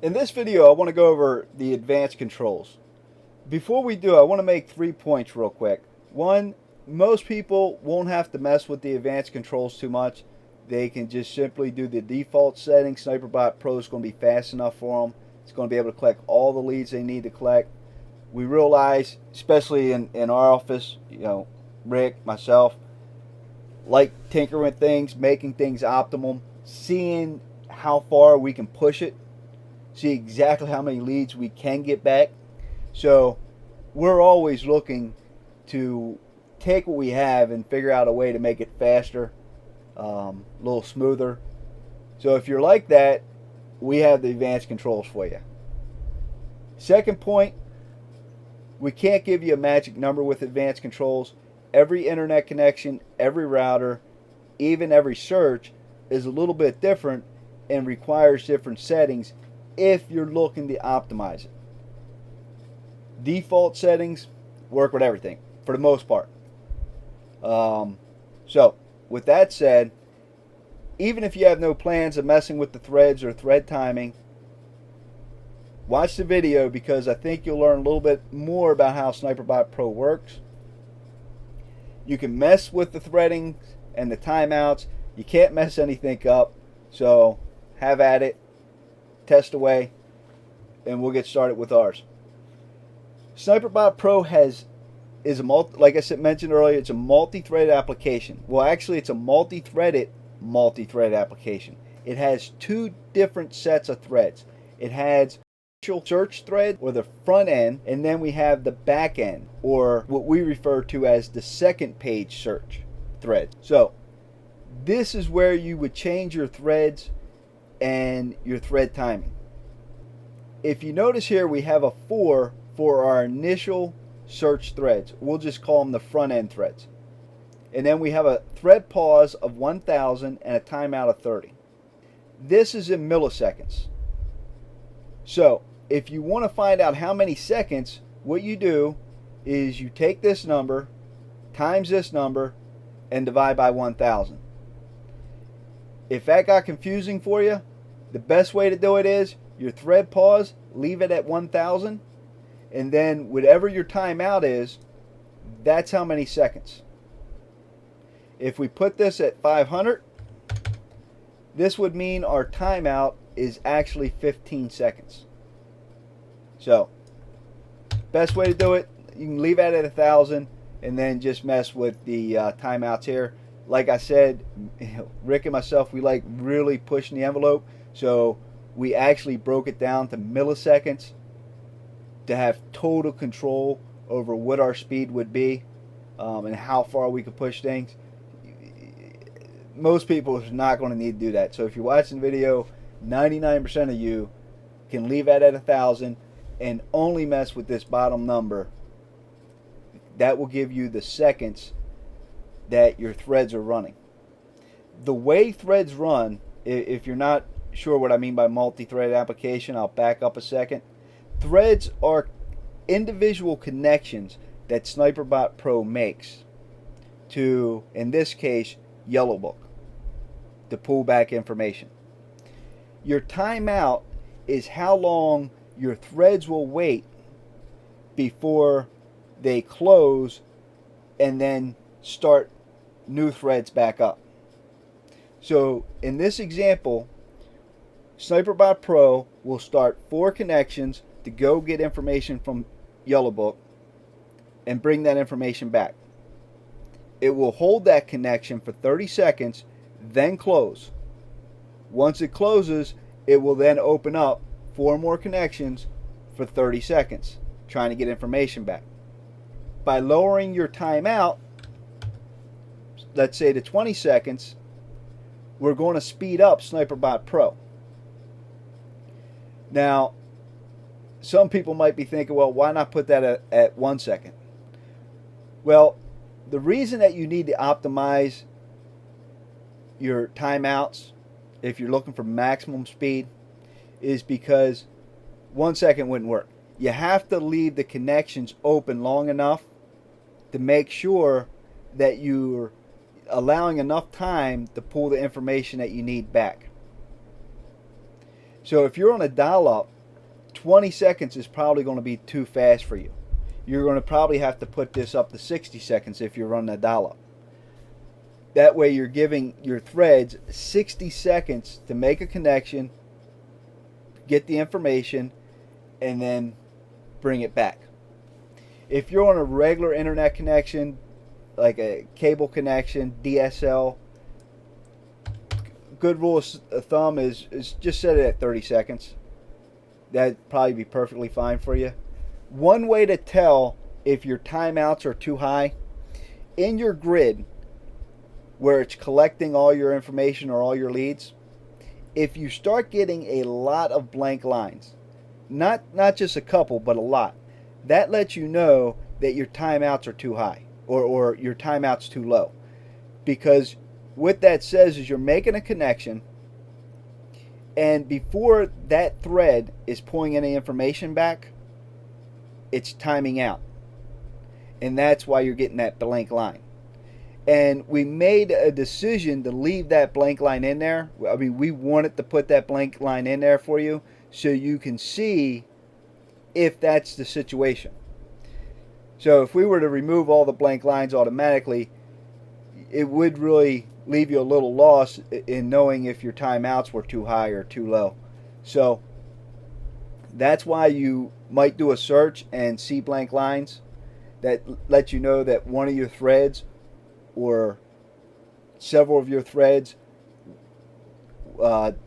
In this video, I want to go over the advanced controls. Before we do, I want to make 3 points real quick. One, most people won't have to mess with the advanced controls too much. They can just simply do the default settings. SniperBot Pro is going to be fast enough for them. It's going to be able to collect all the leads they need to collect. We realize, especially in our office, Rick, myself, like tinkering with things, making things optimal, seeing how far we can push it, see exactly how many leads we can get back. So we're always looking to take what we have and figure out a way to make it faster, a little smoother. So if you're like that, we have the advanced controls for you. Second point, we can't give you a magic number with advanced controls. Every internet connection, every router, even every search is a little bit different and requires different settings if you're looking to optimize it. Default settings work with everything for the most part. So with that said, even if you have no plans of messing with the threads or thread timing, watch the video because I think you'll learn a little bit more about how SniperBot Pro works. You can mess with the threading and the timeouts. You can't mess anything up, so have at it, test away, and we'll get started with ours. SniperBot Pro is a like I mentioned earlier, it's a multi-thread application. Well, actually, it's a multi-threaded application. It has two different sets of threads. It has search thread, or the front end, and then we have the back end, or what we refer to as the second page search thread. So this is where you would change your threads and your thread timing. If you notice here, we have a 4 for our initial search threads. We'll just call them the front end threads. And then we have a thread pause of 1000 and a timeout of 30. This is in milliseconds. So if you want to find out how many seconds, what you do is you take this number times this number and divide by 1000. If that got confusing for you, the best way to do it is your thread pause, leave it at 1000, and then whatever your timeout is, that's how many seconds. If we put this at 500, this would mean our timeout is actually 15 seconds. So, best way to do it, you can leave it at 1000 and then just mess with the timeouts here. Like I said, Rick and myself, we like really pushing the envelope. So we actually broke it down to milliseconds to have total control over what our speed would be and how far we could push things. Most people are not going to need to do that. So if you're watching the video, 99% of you can leave that at 1000 and only mess with this bottom number. That will give you the seconds that your threads are running. The way threads run, if you're not sure what I mean by multi-thread application, I'll back up a second. Threads are individual connections that SniperBot Pro makes to, in this case, Yellowbook, to pull back information. Your timeout is how long your threads will wait before they close and then start new threads back up. So in this example, SniperBot Pro will start 4 connections to go get information from Yellowbook and bring that information back. It will hold that connection for 30 seconds, then close. Once it closes, it will then open up 4 more connections for 30 seconds, trying to get information back. By lowering your timeout, let's say to 20 seconds, we're going to speed up SniperBot Pro. Now, some people might be thinking, well, why not put that at 1 second? Well, the reason that you need to optimize your timeouts, if you're looking for maximum speed, is because 1 second wouldn't work. You have to leave the connections open long enough to make sure that you're allowing enough time to pull the information that you need back. So if you're on a dial-up, 20 seconds is probably going to be too fast for you. You're going to probably have to put this up to 60 seconds if you're running a dial-up. That way you're giving your threads 60 seconds to make a connection, get the information, and then bring it back. If you're on a regular internet connection, like a cable connection, DSL, good rule of thumb is just set it at 30 seconds. That'd probably be perfectly fine for you. One way to tell if your timeouts are too high, in your grid where it's collecting all your information or all your leads, if you start getting a lot of blank lines, not just a couple, but a lot, that lets you know that your timeouts are too high or your timeouts too low. Because what that says is you're making a connection, and before that thread is pulling any information back, it's timing out. And that's why you're getting that blank line. And we made a decision to leave that blank line in there. I mean, we wanted to put that blank line in there for you so you can see if that's the situation. So if we were to remove all the blank lines automatically, it would really leave you a little lost in knowing if your timeouts were too high or too low. So that's why you might do a search and see blank lines that let you know that one of your threads or several of your threads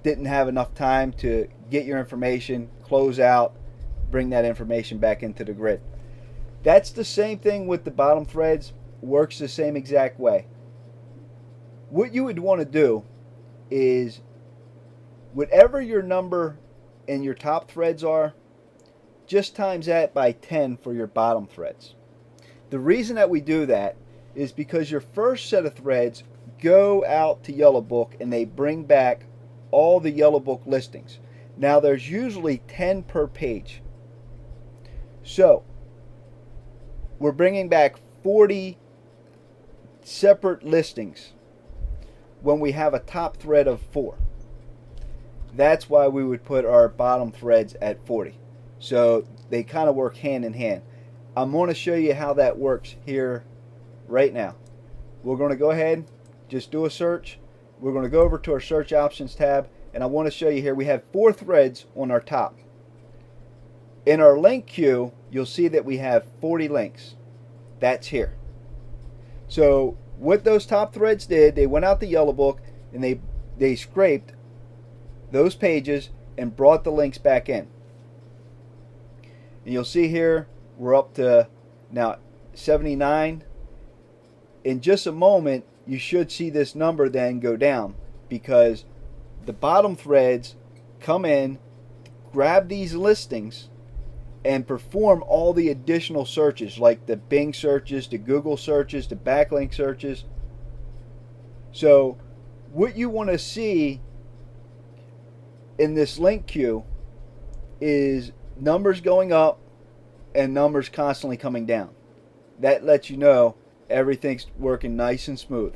didn't have enough time to get your information, close out, bring that information back into the grid. That's the same thing with the bottom threads, works the same exact way. What you would want to do is whatever your number in your top threads are, just times that by 10 for your bottom threads. The reason that we do that is because your first set of threads go out to Yellow Book and they bring back all the Yellow Book listings. Now there's usually 10 per page. So we're bringing back 40 separate listings when we have a top thread of 4. That's why we would put our bottom threads at 40. So they kind of work hand in hand. I'm going to show you how that works here right now. We're going to go ahead, just do a search. We're going to go over to our search options tab, and I want to show you here we have 4 threads on our top. In our link queue, you'll see that we have 40 links. That's here. So what those top threads did, they went out to Yellow Book and they scraped those pages and brought the links back in. And you'll see here we're up to now 79. In just a moment you should see this number then go down because the bottom threads come in, grab these listings, and perform all the additional searches like the Bing searches, the Google searches, the backlink searches. So what you want to see in this link queue is numbers going up and numbers constantly coming down. That lets you know everything's working nice and smooth.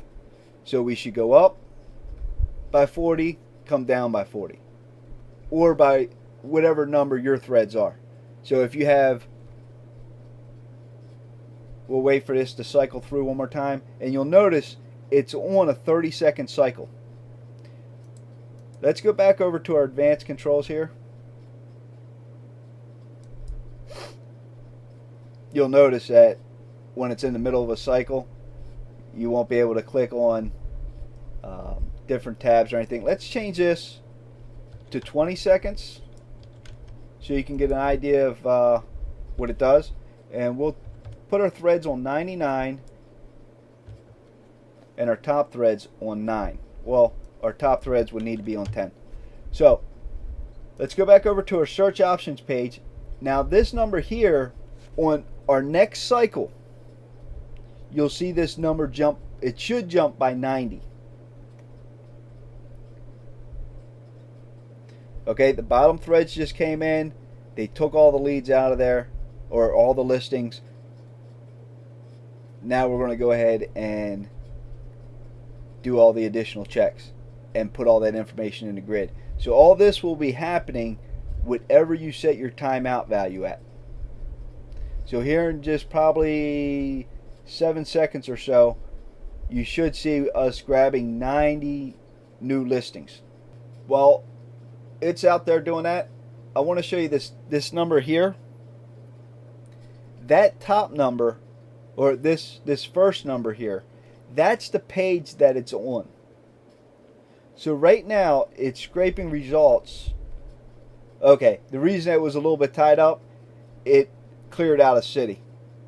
So we should go up by 40, come down by 40, or by whatever number your threads are. So if you have, we'll wait for this to cycle through one more time, and you'll notice it's on a 30-second cycle. Let's go back over to our advanced controls here. You'll notice that when it's in the middle of a cycle, you won't be able to click on different tabs or anything. Let's change this to 20 seconds so you can get an idea of what it does. And we'll put our threads on 99 and our top threads on 9. Well, our top threads would need to be on 10. So let's go back over to our search options page. Now this number here, on our next cycle, you'll see this number jump. It should jump by 90. Okay, the bottom threads just came in. They took all the leads out of there, or all the listings. Now we're going to go ahead and do all the additional checks. and put all that information in the grid. So all this will be happening whatever you set your timeout value at. So here in just probably 7 seconds or so, you should see us grabbing 90 new listings. While it's out there doing that, I want to show you this number here. That top number, or this first number here, that's the page that it's on. So right now it's scraping results. Okay, the reason it was a little bit tied up, it cleared out a city.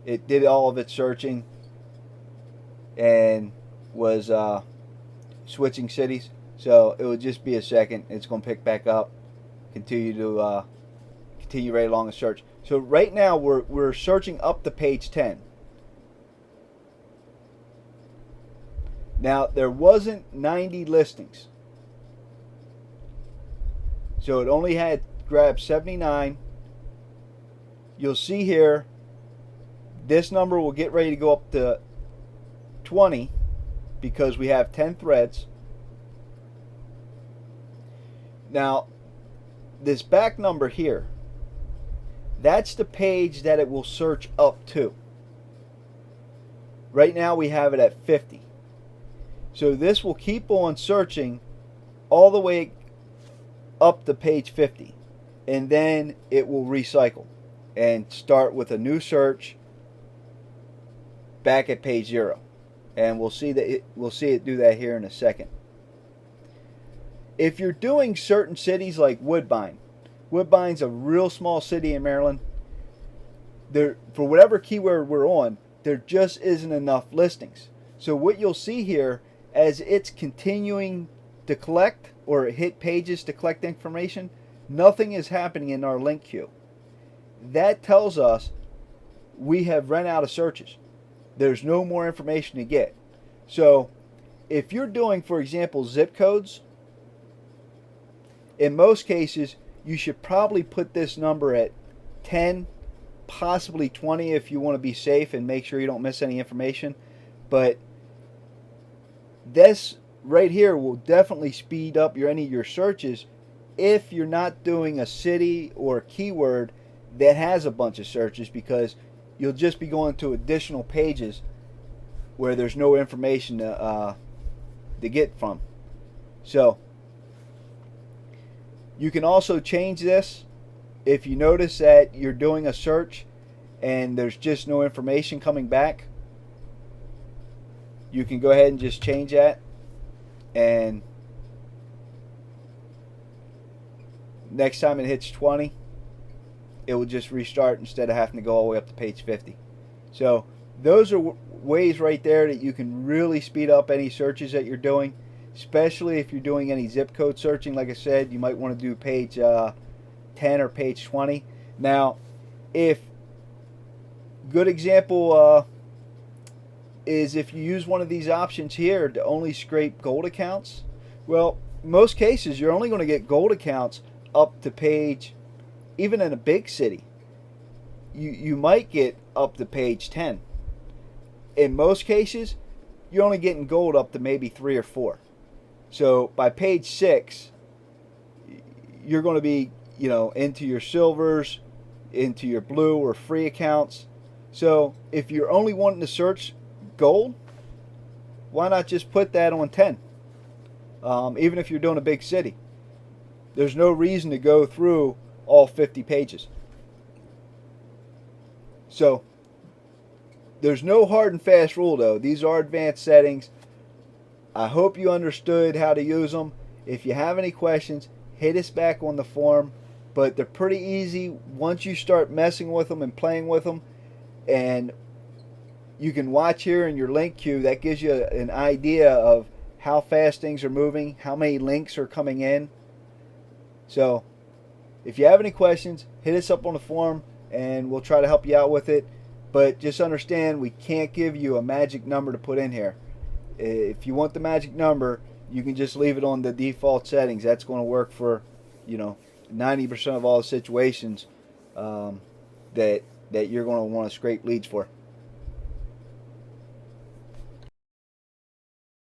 It did all of its searching and was switching cities. So it would just be a second. It's going to pick back up, continue right along the search. So right now we're searching up to page 10. Now there wasn't 90 listings, so it only had grabbed 79. You'll see here this number will get ready to go up to 20 because we have 10 threads. Now this back number here, that's the page that it will search up to. Right now we have it at 50. So this will keep on searching all the way up to page 50, and then it will recycle and start with a new search back at page 0. And we'll see it do that here in a second. If you're doing certain cities like Woodbine, Woodbine's a real small city in Maryland. For whatever keyword we're on, there just isn't enough listings. So what you'll see here, as it's continuing to collect or hit pages to collect information, nothing is happening in our link queue. That tells us we have run out of searches. There's no more information to get. So if you're doing, for example, zip codes, in most cases you should probably put this number at 10, possibly 20 if you want to be safe and make sure you don't miss any information. But this right here will definitely speed up any of your searches if you're not doing a city or a keyword that has a bunch of searches, because you'll just be going to additional pages where there's no information to get from. So you can also change this if you notice that you're doing a search and there's just no information coming back. You can go ahead and just change that, and next time it hits 20, it will just restart instead of having to go all the way up to page 50. So those are ways right there that you can really speed up any searches that you're doing, especially if you're doing any zip code searching. Like I said, you might want to do page 10 or page 20. Now, if good example is if you use one of these options here to only scrape gold accounts, well, most cases you're only going to get gold accounts up to page, even in a big city, you might get up to page 10. In most cases, you're only getting gold up to maybe 3 or 4. So by page 6, you're going to be, into your silvers, into your blue or free accounts. So if you're only wanting to search gold, why not just put that on 10? Even if you're doing a big city, there's no reason to go through all 50 pages. So there's no hard and fast rule though. These are advanced settings. I hope you understood how to use them. If you have any questions, hit us back on the forum. But they're pretty easy once you start messing with them and playing with them. And you can watch here in your link queue. That gives you an idea of how fast things are moving, how many links are coming in. So if you have any questions, hit us up on the forum and we'll try to help you out with it. But just understand, we can't give you a magic number to put in here. If you want the magic number, you can just leave it on the default settings. That's going to work for 90% of all the situations that you're going to want to scrape leads for.